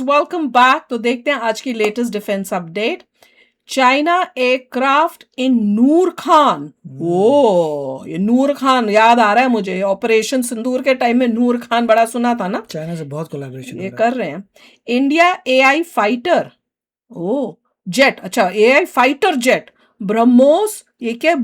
Guys, welcome back. तो देखते हैं आज की latest defence update. China aircraft in Noor Khan. ओ, ये नूर खान याद आ रहा है मुझे, ऑपरेशन सिंदूर के टाइम में नूर खान बड़ा सुना था ना। चाइना से बहुत कोलैबोरेशन हो ये रहा है। कर रहे हैं। इंडिया एआई फाइटर, ओ जेट, अच्छा एआई फाइटर जेट ब्रह्मोस, ये क्या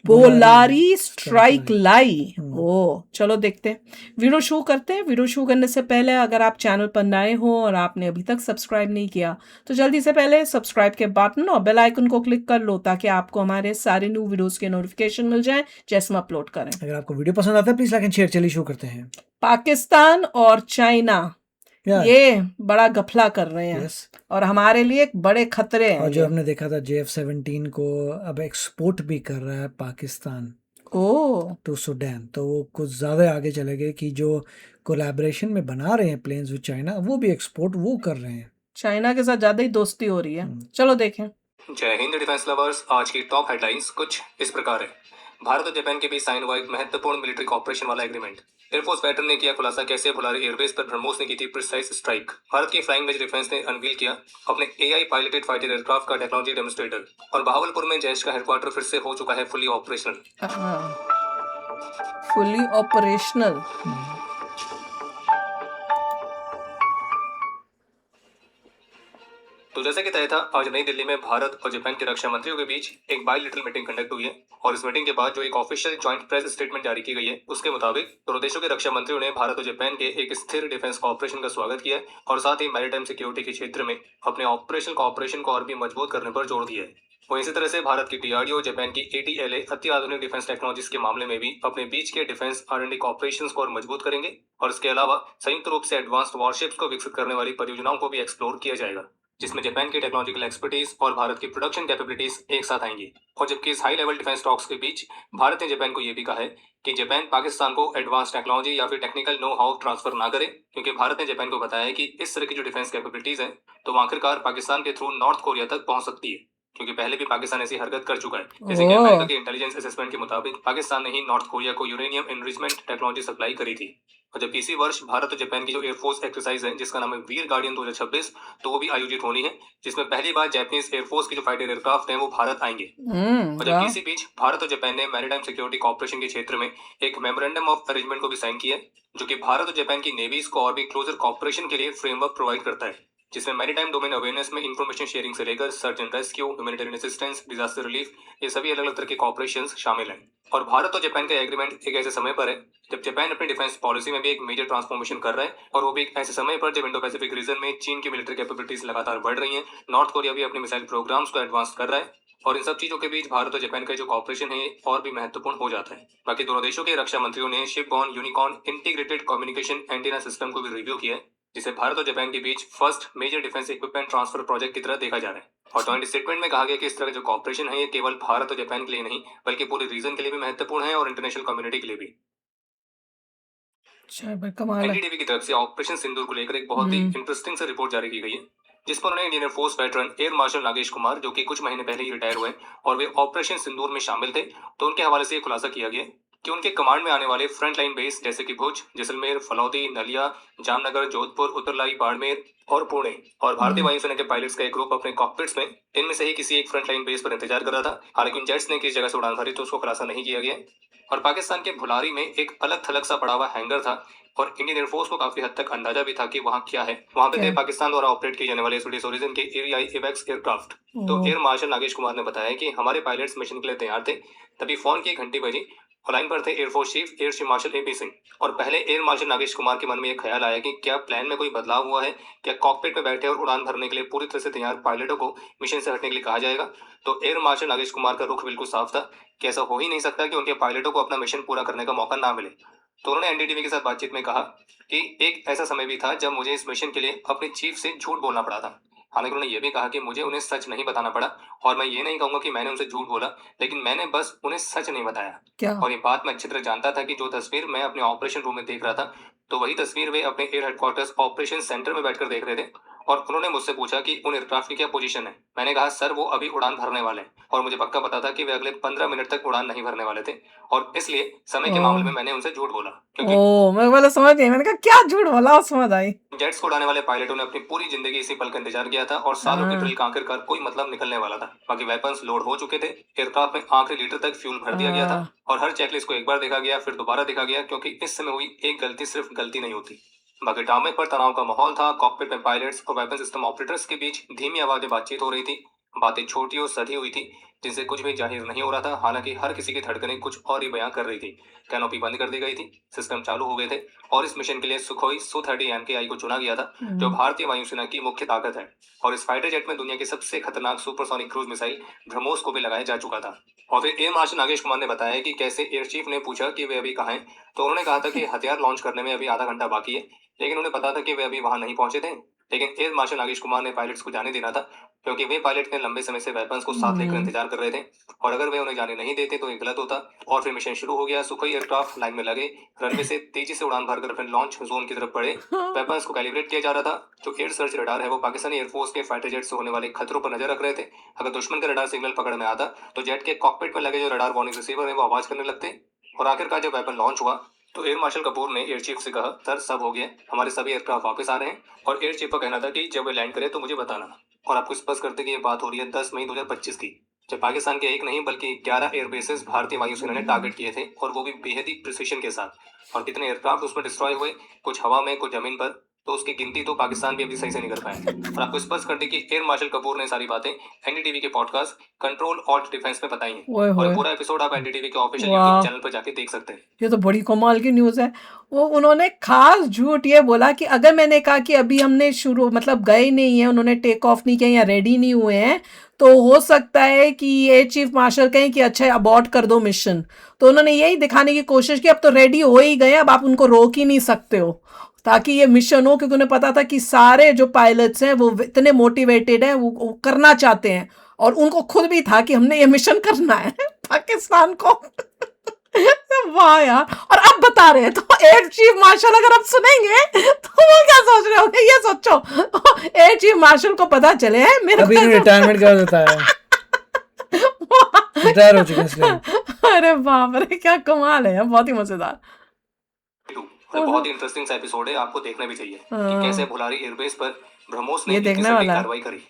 बोलारी स्ट्राइक लाई। ओ चलो देखते हैं, वीडियो शुरू करते हैं। वीडियो शुरू करने से पहले अगर आप चैनल पर नए हो और आपने अभी तक सब्सक्राइब नहीं किया तो जल्दी से पहले सब्सक्राइब के बटन और बेल आइकन को क्लिक कर लो ताकि आपको हमारे सारे न्यू वीडियोस के नोटिफिकेशन मिल जाए जैसे हम अपलोड करें। अगर आपको वीडियो पसंद आता है प्लीज लाइक एंड शेयर। चलिए शुरू करते हैं। पाकिस्तान और चाइना ये बड़ा गफला कर रहे हैं यस। और हमारे लिए एक बड़े खतरे हैं। और जो हमने देखा था JF-17 को अब एक्सपोर्ट भी कर रहा है पाकिस्तान टू सूडान, तो वो कुछ ज़्यादा आगे चले गए कि जो कोलैबोरेशन में बना रहे हैं प्लेन्स विद चाइना वो भी एक्सपोर्ट वो कर रहे हैं। चाइना के साथ ज़्यादा ही दोस्ती हो रही है। चलो देखें। जय हिंद डिफेंस लवर्स, आज की टॉप हेडलाइंस कुछ इस प्रकार है। भारत और जापान के बीच साइन हुआ एक महत्वपूर्ण मिलिट्री कॉपरेशन वाला एग्रीमेंट। एयरफोर्स वेटरन ने किया खुलासा कैसे भुलारी एयरबेस पर ब्रह्मोस ने की थी प्रिसाइज स्ट्राइक। भारत की फ्लाइंग वेज डिफेंस ने अनवील किया अपने एआई पायलटेड फाइटर एयरक्राफ्ट का टेक्नोलॉजी डेमोस्ट्रेटर। और बहावलपुर में जैश का हेडक्वार्टर फिर से हो चुका है फुली ऑपरेशनल। Fully operational. तो जैसे कि तय था, आज नई दिल्ली में भारत और जापान के रक्षा मंत्रियों के बीच एक बायलैटरल मीटिंग कंडक्ट हुई है। और इस मीटिंग के बाद जो एक ऑफिशियल जॉइंट प्रेस स्टेटमेंट जारी की गई है उसके मुताबिक दोनों देशों के रक्षा मंत्रियों ने भारत और जापान के एक स्थिर डिफेंस कॉपरेशन का स्वागत किया है और साथ ही मैरीटाइम सिक्योरिटी के क्षेत्र में अपने ऑपरेशनल कॉपरेशन को और भी मजबूत करने पर जोर दिया है। वहीं इसी तरह से भारत की DRDO जापान की ATLA अत्याधुनिक डिफेंस टेक्नोलॉजीज के मामले में भी अपने बीच के डिफेंस R&D कॉपरेशन को और मजबूत करेंगे। और इसके अलावा संयुक्त रूप से एडवांस्ड वॉरशिप्स को विकसित करने वाली परियोजनाओं को भी एक्सप्लोर किया जाएगा, जिसमें जापान की टेक्नोलॉजिकल एक्सपर्टीज और भारत की प्रोडक्शन कैपेबिलिटीज एक साथ आएंगी। और जबकि इस हाई लेवल डिफेंस टॉक्स के बीच भारत ने जापान को यह भी कहा है कि जापान पाकिस्तान को एडवांस टेक्नोलॉजी या फिर टेक्निकल नो हाउ ट्रांसफर ना करे, क्योंकि भारत ने जापान को बताया है कि इस तरह की जो डिफेंस कैपेबिलिटीज है तो वो आखिरकार पाकिस्तान के थ्रू नॉर्थ कोरिया तक पहुंच सकती है, क्योंकि पहले भी पाकिस्तान ऐसी हरकत कर चुका है। जैसे कि अमेरिका के इंटेलिजेंस असेसमेंट के मुताबिक पाकिस्तान ने ही नॉर्थ कोरिया को यूरेनियम एनरिचमेंट टेक्नोलॉजी सप्लाई करी थी। और जबकि इसी वर्ष भारत और जापान की जो एयरफोर्स एक्सरसाइज है जिसका नाम है वीर गार्डियन 2026, तो वो भी आयोजित होनी है, जिसमें पहली बार जापानीज एयरफोर्स की जो फाइटर एयरक्राफ्ट है वो भारत आएंगे। और जबकि इसी बीच भारत और जापान ने मैरीटाइम सिक्योरिटी कॉपरेशन के क्षेत्र में एक मेमोरेंडम ऑफ अरेंजमेंट को भी साइन किया है, जो कि भारत और जापान की नेवीज को और भी क्लोजर कॉपरेशन के लिए फ्रेमवर्क प्रोवाइड करता है, जिसमें मैरीटाइम डोमेन अवेयरनेस में इंफॉर्मेशन शेयरिंग से लेकर search and rescue, humanitarian assistance, disaster relief, ये सभी अलग अलग तरह के कॉपरेशन शामिल हैं। और भारत और जापान का एग्रीमेंट एक ऐसे समय पर है जब जापान अपनी डिफेंस पॉलिसी में भी एक मेजर ट्रांसफॉर्मेशन कर रहा है, और वो भी एक ऐसे समय पर जब इंडो पैसिफिक रीजन में चीन की मिलिट्री कैपेबिलिटीज लगातार बढ़ रही हैं, नॉर्थ कोरिया भी अपने मिसाइल प्रोग्राम्स को एडवांस कर रहा है, और इन सब चीजों के बीच भारत और जापान का जो कॉपरेशन है और भी महत्वपूर्ण हो जाता है। बाकी दोनों देशों के रक्षा मंत्रियों ने shipborne unicorn integrated communication antenna system को भी रिव्यू किया है, जिसे भारत और जापान के बीच first major defence equipment transfer project की तरह देखा जा रहा है। और जॉइंट स्टेटमेंट में कहा गया कि इस तरह का जो कॉपरेशन है ये केवल भारत और जापान के लिए नहीं बल्कि पूरे रीजन के लिए भी महत्वपूर्ण है और इंटरनेशनल कम्युनिटी के लिए भी। NDTV की तरफ से ऑपरेशन सिंदूर को लेकर एक बहुत ही इंटरेस्टिंग सी रिपोर्ट जारी की गई है, जिस पर उन्होंने Indian air force veteran air marshal Nagesh Kumar, जो कि कुछ महीने पहले ही रिटायर हुए और वे ऑपरेशन सिंदूर में शामिल थे, तो उनके हवाले से खुलासा किया गया कि उनके कमांड में आने वाले फ्रंट लाइन बेस जैसे कि भुज, जैसलमेर, फलौदी, नलिया, जामनगर, जोधपुर, उत्तरलाई, बाड़मेर और पुणे, और भारतीय वायुसेना के पायलट्स का एक ग्रुप अपने कॉकपिट्स में इनमें से ही किसी एक फ्रंट लाइन बेस पर इंतजार कर रहा था। हालांकि उन जेट्स ने किस जगह से उड़ान भरी तो उसको खुलासा नहीं किया गया। और पाकिस्तान के भुलारी में एक अलग थलग सा पड़ा हुआ हैंगर था, और इंडियन एयरफोर्स को काफी हद तक अंदाजा भी था कि वहाँ क्या है। वहाँ पे थे पाकिस्तान द्वारा ऑपरेट किए जाने वाले स्वीडिश ओरिजिन के एरियाई एवेक्स एयरक्राफ्ट। तो एयर मार्शल नागेश कुमार ने बताया कि हमारे पायलट्स मिशन के लिए तैयार थे, तभी फोन की घंटी बजी और लाइन पर थे air force chief air chief marshal AP Singh. और पहले एयर मार्शल नागेश कुमार के मन में यह ख्याल आया कि क्या प्लान में कोई बदलाव हुआ है, क्या कॉकपिट में बैठे और उड़ान भरने के लिए पूरी तरह से तैयार पायलटों को मिशन से हटने के लिए कहा जाएगा। तो एयर मार्शल नागेश कुमार का रुख बिल्कुल साफ था कि ऐसा हो ही नहीं सकता कि उनके पायलटों को अपना मिशन पूरा करने का मौका ना मिले। तो उन्होंने NDTV के साथ बातचीत में कहा कि एक ऐसा समय भी था जब मुझे इस मिशन के लिए अपने चीफ से झूठ बोलना पड़ा था। हालांकि उन्होंने ये भी कहा कि मुझे उन्हें सच नहीं बताना पड़ा, और मैं ये नहीं कहूंगा कि मैंने उनसे झूठ बोला, लेकिन मैंने बस उन्हें सच नहीं बताया। क्या? और ये बात मैं अच्छी तरह जानता था कि जो तस्वीर मैं अपने ऑपरेशन रूम में देख रहा था तो वही तस्वीर वे अपने एयर हेडक्वार्टर्स ऑपरेशन सेंटर में बैठकर देख रहे थे, और उन्होंने मुझसे पूछा कि उन एयरक्राफ्ट की क्या पोजीशन है। मैंने कहा सर वो अभी उड़ान भरने वाले हैं, और मुझे पक्का पता था कि वे अगले 15 मिनट तक उड़ान नहीं भरने वाले थे, और इसलिए समय के मामले में मैंने उनसे झूठ बोला, क्योंकि मैं बोला समझ गई, मैंने कहा क्या झूठ बोला, समझ आई। जेट्स को उड़ाने वाले पायलटों ने अपनी पूरी जिंदगी इसी पल का इंतजार किया था, और सालों की ड्रिल का आखिरकार कोई मतलब निकलने वाला था। बाकी वेपन्स लोड हो चुके थे, एयरक्राफ्ट में आखिरी लीटर तक फ्यूल भर दिया गया था, और हर चेकलिस्ट को एक बार देखा गया, फिर दोबारा देखा गया, क्योंकि इस समय हुई एक गलती सिर्फ गलती नहीं होती। बाकी टारमेक पर तनाव का माहौल था। कॉकपिट में पायलट्स और वेपन सिस्टम ऑपरेटर्स के बीच धीमी आवाज बातचीत हो रही थी। बातें छोटी और सधी हुई थी, जिनसे कुछ भी जाहिर नहीं हो रहा था। हालांकि हर किसी की धड़कनें कुछ और ही बयां कर रही थी। कैनोपी बंद कर दी गई थी, सिस्टम चालू हो गए थे, और इस मिशन के लिए सुखोई Su-30 MKI को चुना गया था, जो भारतीय वायुसेना की मुख्य ताकत है। और इस फाइटर जेट में दुनिया की सबसे खतरनाक सुपरसोनिक क्रूज मिसाइल ब्रह्मोस को भी लगाया जा चुका था। और फिर एयर मार्शल नागेश कुमार ने बताया कि कैसे एयर चीफ ने पूछा कि वे अभी कहाँ हैं, तो उन्होंने कहा था कि हथियार लॉन्च करने में अभी आधा घंटा बाकी है, लेकिन उन्हें पता था कि वे अभी वहां नहीं पहुंचे थे। लेकिन एयर मार्शल नागेश कुमार ने पायलट्स को जाने देना था, क्योंकि वे पायलट ने लंबे समय से वेपन्स को साथ लेकर इंतजार कर रहे थे, और अगर वे उन्हें जाने नहीं देते तो ये गलत होता। और फिर मिशन शुरू हो गया। सुखोई एयरक्राफ्ट लाइन में लगे, रनवे से तेजी से उड़ान भरकर अपने लॉन्च जोन की तरफ बढ़े। वेपन्स को कैलिब्रेट किया जा रहा था। जो एयर सर्च रडार है वो पाकिस्तानी एयरफोर्स के फाइटर जेट से होने वाले खतरों पर नजर रख रहे थे। अगर दुश्मन का रडार सिग्नल पकड़ में आता तो जेट के कॉकपिट में लगे जो रडार वार्निंग रिसीवर है वो आवाज करने लगते। और आखिरकार जब वेपन लॉन्च हुआ तो एयर मार्शल कपूर ने एयर चीफ से कहा, सर सब हो गया, हमारे सभी एयरक्राफ्ट वापस आ रहे हैं। और एयर चीफ का कहना था कि जब वे लैंड करे तो मुझे बताना। और आपको स्पष्ट करते कि ये बात हो रही है 10 मई 2025 की, जब पाकिस्तान के एक नहीं बल्कि 11 एयरबेसेस भारतीय वायुसेना ने टारगेट किए थे, और वो भी बेहद ही प्रिसिशन के साथ। और कितने एयरक्राफ्ट उसमें डिस्ट्रॉय हुए, कुछ हवा में कुछ जमीन पर, तो उसकी गिनती तो पाकिस्तान भी अभी सही से नहीं कर पाया। और आपको स्पष्ट कर दी कि एयर मार्शल कपूर ने सारी बातें एनडीटीवी के पॉडकास्ट कंट्रोल ऑल्ट डिफेंस में बताई हैं, और पूरा एपिसोड आप एनडीटीवी के ऑफिशियल यूट्यूब चैनल पर जाके देख सकते हैं। ये तो बड़ी कमाल की न्यूज़ है। वो उन्होंने खास झूठ ये बोला कि अगर मैंने कहा कि अभी हमने शुरू मतलब गए नहीं है, उन्होंने टेक ऑफ नहीं किया या रेडी नहीं हुए हैं, तो हो सकता है कि ये चीफ मार्शल कहें कि अच्छा अबॉर्ट कर दो मिशन। तो उन्होंने यही दिखाने की कोशिश की अब तो रेडी हो ही गए, अब आप उनको रोक ही नहीं सकते हो, ताकि ये मिशन हो। क्योंकि उन्हें पता था कि सारे जो पायलट्स हैं वो इतने मोटिवेटेड हैं, वो करना चाहते हैं, और उनको खुद भी था कि हमने ये मिशन करना है पाकिस्तान को। वाह यार। और अब बता रहे हैं तो एयर चीफ मार्शल अगर अब सुनेंगे तो वो क्या सोच रहे होंगे, ये सोचो एयर चीफ मार्शल को पता चले है मेरे अभी रिटायरमेंट कर देता है, रिटायर हो चुके हैं इसलिए। अरे बाप रे, क्या कमाल है, बहुत ही मजेदार। बहुत ही इंटरेस्टिंग सा एपिसोड है, आपको देखना भी चाहिए कि कैसे भुलारी एयरबेस पर ब्रह्मोस ने ये देखने वाला कार्रवाई करी।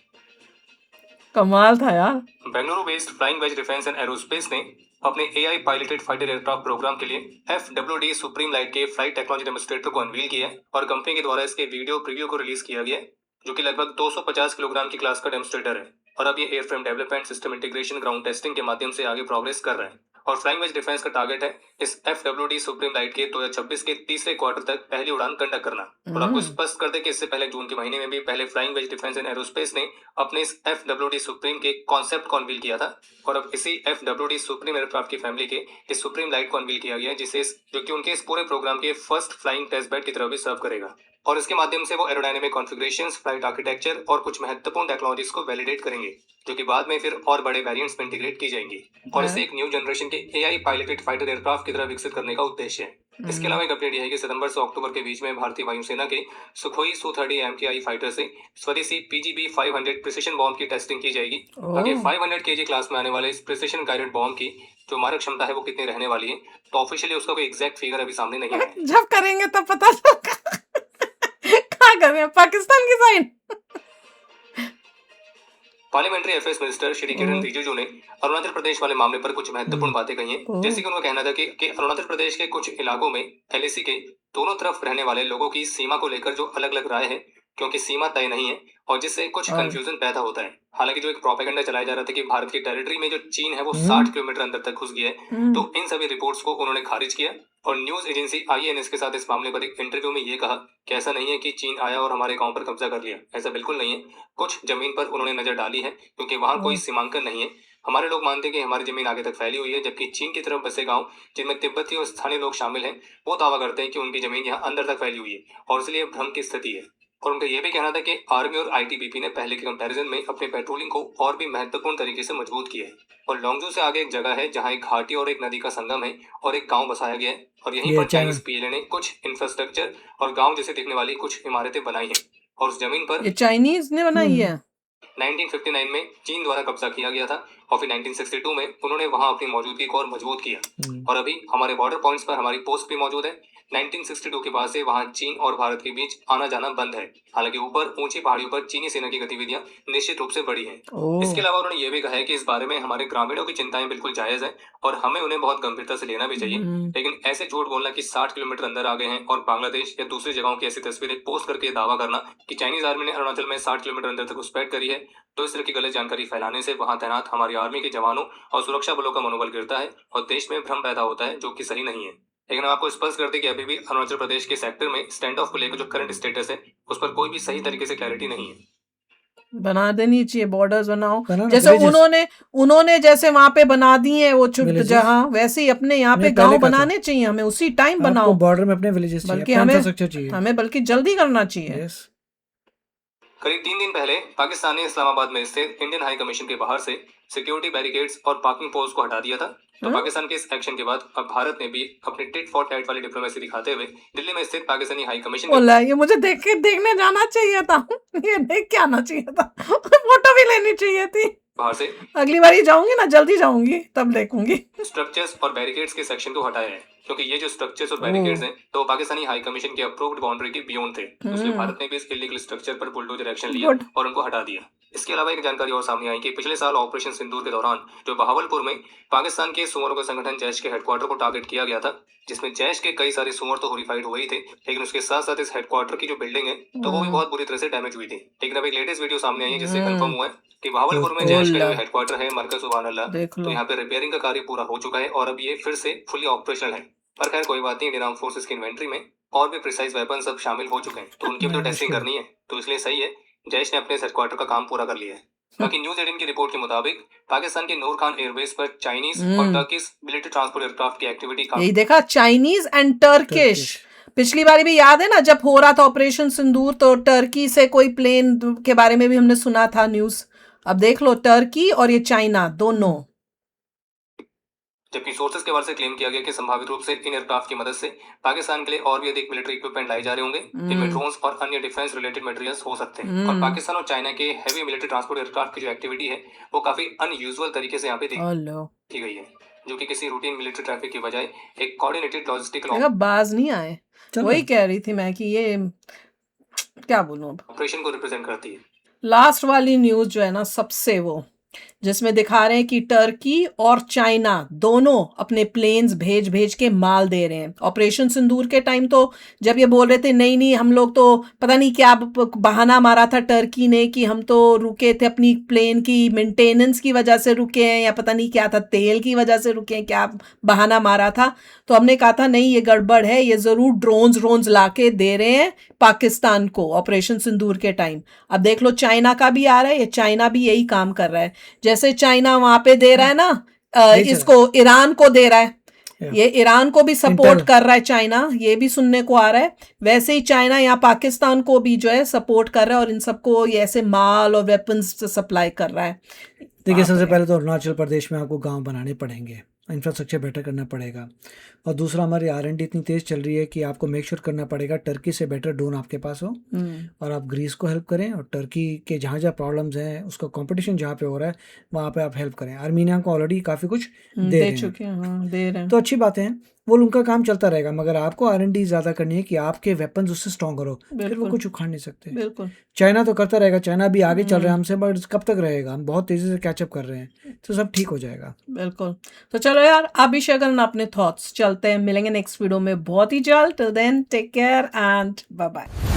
कमाल था यार। Bengaluru based Flying veg Defence and Aerospace ने अपने AI piloted fighter aircraft programme के लिए FWD सुप्रीम लाइट के फ्लाइट टेक्नोलॉजी डेमोन्स्ट्रेटर को अनवील किया है, और कंपनी के द्वारा इसके वीडियो प्रीव्यू को रिलीज किया गया है, जो कि लगभग 250 किलोग्राम की क्लास का डेमोन्स्ट्रेटर है। और अब ये airframe development, system integration, ground testing के माध्यम से आगे प्रोग्रेस कर रहे हैं। और फ्लाइंग वेज डिफेंस का टारगेट है इस FWD सुप्रीम लाइट के 2026 के तीसरे क्वार्टर तक पहली उड़ान कंडक्ट करना। और आपको स्पष्ट कर दे कि इससे पहले जून के महीने में भी पहले Flying veg Defence and Aerospace ने अपने इस FWD सुप्रीम के कॉन्सेप्ट को अनवील किया था, और अब इसी FWD सुप्रीम एयरक्राफ्ट की फैमिली के इस सुप्रीम लाइट को अनवील किया गया है, जो कि उनके इस पूरे प्रोग्राम के फर्स्ट फ्लाइंग टेस्ट बेड की तरह भी सर्व करेगा। और इसके माध्यम से वो एरोडायनेमिक कॉन्फ़िगरेशंस, फ्लाइट आर्किटेक्चर और कुछ महत्वपूर्ण टेक्नोलॉजीज को वैलिडेट करेंगे, जो कि बाद में फिर और बड़े वेरिएंट्स में इंटीग्रेट की जाएंगी, और इसे एक न्यू जनरेशन के AI पायलटेड फाइटर एयरक्राफ्ट की तरह विकसित करने का उद्देश्य है। इसके अलावा एक अपडेट यह है कि सितंबर से अक्टूबर के बीच में भारतीय वायुसेना के सुखोई Su-30 MKI फाइटर से स्वदेशी PGB-500 प्रिसिशन बॉम्ब की टेस्टिंग की जाएगी। आगे 500 kg क्लास में आने वाले इस प्रिसिशन गाइडेड बॉम्ब की जो मारक क्षमता है वो कितनी रहने वाली है, तो ऑफिशियली उसका कोई एग्जैक्ट फिगर अभी सामने नहीं है। जब करेंगे तब पता चलेगा। क्या कर रहे हैं पाकिस्तान की side. Parliamentary affairs minister Shri Kiren Rijiju ने अरुणाचल प्रदेश वाले मामले पर कुछ महत्वपूर्ण बातें कही हैं। जैसे कि उनका कहना था कि अरुणाचल प्रदेश के कुछ इलाकों में LAC के दोनों तरफ रहने वाले लोगों की सीमा को लेकर जो अलग अलग राय है, क्योंकि सीमा तय नहीं है, और जिससे कुछ कंफ्यूजन पैदा होता है। हालांकि जो एक प्रोपेगेंडा चलाया जा रहा था कि भारत की टेरिटरी में जो चीन है वो 60 किलोमीटर अंदर तक घुस गया है, तो इन सभी रिपोर्ट्स को उन्होंने खारिज किया। और न्यूज एजेंसी IANS के साथ इस मामले पर एक इंटरव्यू में ये कहा कि ऐसा नहीं है कि चीन आया और हमारे गांव पर कब्जा कर लिया, ऐसा बिल्कुल नहीं है। कुछ जमीन पर उन्होंने नजर डाली है, क्योंकि वहां कोई सीमांकन नहीं है। हमारे लोग मानते हैं कि हमारी जमीन आगे तक फैली हुई है, जबकि चीन की तरफ बसे गांव जिनमें तिब्बती और स्थानीय लोग शामिल हैं वो दावा करते हैं कि उनकी जमीन यहाँ अंदर तक फैली हुई है, और इसलिए भ्रम की स्थिति है। और उनका यह भी कहना था कि आर्मी और ITBP ने पहले के कंपैरिजन में अपने पेट्रोलिंग को और भी महत्वपूर्ण तरीके से मजबूत किया है। और लॉन्गजू से आगे एक जगह है जहां एक घाटी और एक नदी का संगम है, और एक गांव बसाया गया है, और यहीं पर चाइनीज PLA ने कुछ इंफ्रास्ट्रक्चर और गांव जैसे दिखने वाली कुछ इमारतें बनाई हैं। और उस जमीन पर ये चाइनीज ने बनाई है। 1959 में चीन द्वारा कब्जा किया गया था और फिर 1962 में उन्होंने वहां अपनी मौजूदगी को और मजबूत किया और अभी हमारे बॉर्डर पॉइंट्स पर हमारी पोस्ट भी मौजूद है। 1962 के बाद से वहां चीन और भारत के बीच आना जाना बंद है। हालांकि ऊपर ऊंची पहाड़ियों पर चीनी सेना की गतिविधियां निश्चित रूप से बढ़ी हैं। इसके अलावा उन्होंने ये भी कहा है कि इस बारे में हमारे ग्रामीणों की चिंताएं बिल्कुल जायज है और हमें उन्हें बहुत गंभीरता से लेना भी चाहिए। लेकिन ऐसे झूठ बोलना कि 60 किलोमीटर अंदर आ गए हैं और बांग्लादेश या दूसरी जगहों की ऐसी तस्वीरें पोस्ट करके दावा करना कि चाइनीज आर्मी ने अरुणाचल में 60 किलोमीटर अंदर तक घुसपैठ करी है, तो इस तरह की गलत जानकारी फैलाने से वहां तैनात हमारी आर्मी के जवानों और सुरक्षा बलों का मनोबल गिरता है और देश में भ्रम पैदा होता है, जो कि सही नहीं है। लेकिन हम आपको स्पष्ट कर दें कि अभी भी अरुणाचल प्रदेश के सेक्टर में स्टैंड ऑफ को लेकर जो करंट स्टेटस है उस पर कोई भी सही तरीके से क्लैरिटी नहीं है। बना देनी चाहिए, बॉर्डर्स बनाओ बनाना जैसे villages। उन्होंने जैसे वहां पे बना दी है वो Villages। जहाँ, वैसे ही अपने यहाँ पे नहीं, गांव पहले का था। बनाने चाहिए हमें, उसी टाइम आपको बनाओ। बॉर्डर में अपने विलेजेस चाहिए, बल्कि अपना हमें इंफ्रास्ट्रक्चर चाहिए। हमें बल्कि जल्दी करना चाहिए। यस। करीब 3 दिन पहले पाकिस्तान ने इस्लामाबाद में स्थित इंडियन हाई कमीशन के बाहर से सिक्योरिटी बैरिकेड्स और पार्किंग पोस्ट को हटा दिया था। तो पाकिस्तान के इस एक्शन के बाद अब भारत ने भी अपनी टिट फॉर टैट वाली डिप्लोमेसी दिखाते हुए दिल्ली में स्थित पाकिस्तानी हाई कमीशन बोला ये मुझे देखने जाना चाहिए था, ये देख के आना चाहिए था, फोटो भी लेनी चाहिए थी। बाहर से अगली बार ही जाऊंगी ना, जल्दी जाऊंगी तब देखूंगी। स्ट्रक्चर्स और बैरिकेड्स के सेक्शन को हटाया है क्योंकि ये जो स्ट्रक्चर्स और बैरिकेड्स हैं तो वो पाकिस्तानी हाई कमीशन के अप्रूव्ड बाउंड्री के बियॉन्ड थे। इसलिए भारत ने भी इस इलीगल स्ट्रक्चर पर बुलडोजर एक्शन लिया और उनको हटा दिया। इसके अलावा एक जानकारी और सामने आई कि पिछले साल ऑपरेशन सिंदूर के दौरान जो बहावलपुर में पाकिस्तान के सुअरों का संगठन जैश के हेडक्वार्टर को टारगेट किया गया था, जिसमें जैश के कई सारे सुअर तो होरिफाइड हुए ही थे, लेकिन उसके साथ साथ इस हेडक्वार्टर की जो बिल्डिंग है तो वो भी बहुत बुरी तरह से डैमेज हुई थी। लेकिन अब एक लेटेस्ट वीडियो सामने आई है जिससे कंफर्म हुआ है कि बहावलपुर में जैश का जो हेडक्वार्टर है मरकज सुभान अल्लाह, तो यहाँ पे रिपेयरिंग का कार्य पूरा हो चुका है और अब ये फिर से फुली ऑपरेशनल है। पर खैर कोई बात नहीं, इंडियन आर्म फोर्सेस की इन्वेंट्री में और भी प्रिसाइज वेपन्स अब शामिल हो चुके हैं, तो उनकी भी तो टेस्टिंग करनी है, तो इसलिए सही है जैश ने अपने हेडक्वार्टर का काम पूरा कर लिया है। बाकी न्यूज 18 की रिपोर्ट के मुताबिक पाकिस्तान के नूर खान एयरबेस पर चाइनीज और टर्किश मिलिट्री ट्रांसपोर्ट एयरक्राफ्ट की एक्टिविटी यही देखा, चाइनीज एंड टर्किश। पिछली बार भी याद है ना जब हो रहा था ऑपरेशन सिंदूर, तो टर्की से कोई प्लेन के बारे में भी हमने सुना था न्यूज। अब देख लो टर्की और ये चाइना दोनों। जबकि सोर्सेस के बारे से क्लेम किया गया कि संभावित रूप से इन एयरक्राफ्ट की मदद से पाकिस्तान के लिए और भी अधिक मिलिट्री इक्विपमेंट लाए जा रहे होंगे, जिनमें ड्रोन्स और अन्य डिफेंस रिलेटेड मटेरियल्स हो सकते हैं। और पाकिस्तान और चाइना के हैवी मिलिट्री ट्रांसपोर्ट एयरक्राफ्ट की जो एक्टिविटी है वो काफी अनयूजुअल तरीके से यहाँ पे देखी गई है, जो कि किसी रूटीन मिलिट्री ट्रैफिक की बजाय एक कोऑर्डिनेटेड लॉजिस्टिकल बाज नहीं आए। वही कह रही थी मैं कि ये क्या बोलूं, ऑपरेशन को रिप्रेजेंट करती है। लास्ट वाली न्यूज जो है ना सबसे, वो जिसमें दिखा रहे हैं कि टर्की और चाइना दोनों अपने प्लेन्स भेज के माल दे रहे हैं। ऑपरेशन सिंदूर के टाइम तो जब ये बोल रहे थे नहीं हम लोग तो पता नहीं क्या बहाना मारा था टर्की ने कि हम तो रुके थे अपनी प्लेन की मेंटेनेंस की वजह से रुके हैं, या पता नहीं क्या था, तेल की वजह से रुके हैं, क्या बहाना मारा था। तो हमने कहा था नहीं ये गड़बड़ है, ये जरूर ड्रोन्स ला के दे रहे हैं पाकिस्तान को ऑपरेशन सिंदूर के टाइम। अब देख लो चाइना का भी आ रहा है, ये चाइना भी यही काम कर रहा है। जैसे चाइना वहां पे दे रहा है ना इसको ईरान को दे रहा है, ये ईरान को भी सपोर्ट कर रहा है चाइना, ये भी सुनने को आ रहा है। वैसे ही चाइना यहाँ पाकिस्तान को भी जो है सपोर्ट कर रहा है और इन सबको ये ऐसे माल और वेपन्स सप्लाई कर रहा है। देखिए सबसे पहले तो अरुणाचल प्रदेश में आपको गांव बनाने पड़ेंगे, इंफ्रास्ट्रक्चर बेटर करना पड़ेगा, और दूसरा हमारी R&D इतनी तेज़ चल रही है कि आपको मेक श्योर करना पड़ेगा टर्की से बेटर ड्रोन आपके पास हो, और आप ग्रीस को हेल्प करें, और टर्की के जहाँ जहाँ प्रॉब्लम्स हैं उसका कंपटीशन जहाँ पे हो रहा है वहाँ पे आप हेल्प करें। आर्मीनिया को ऑलरेडी काफ़ी कुछ दे रहे हैं, तो अच्छी बातें हैं, वो उनका काम चलता रहेगा, मगर आपको R&D ज़्यादा करनी है कि आपके वेपन्स उससे स्ट्रॉन्ग करो, फिर वो कुछ उखाड़ नहीं सकते। चाइना तो करता रहेगा, चाइना भी आगे चल रहा है हमसे, बट कब तक रहेगा, हम बहुत तेज़ी से कैचअप कर रहे हैं, तो सब ठीक हो जाएगा। बिल्कुल। तो चलो यार आप भी शेयर करना अपने थॉट्स, चलते हैं, मिलेंगे नेक्स्ट वीडियो में बहुत ही जल्द। Till then take care and bye bye.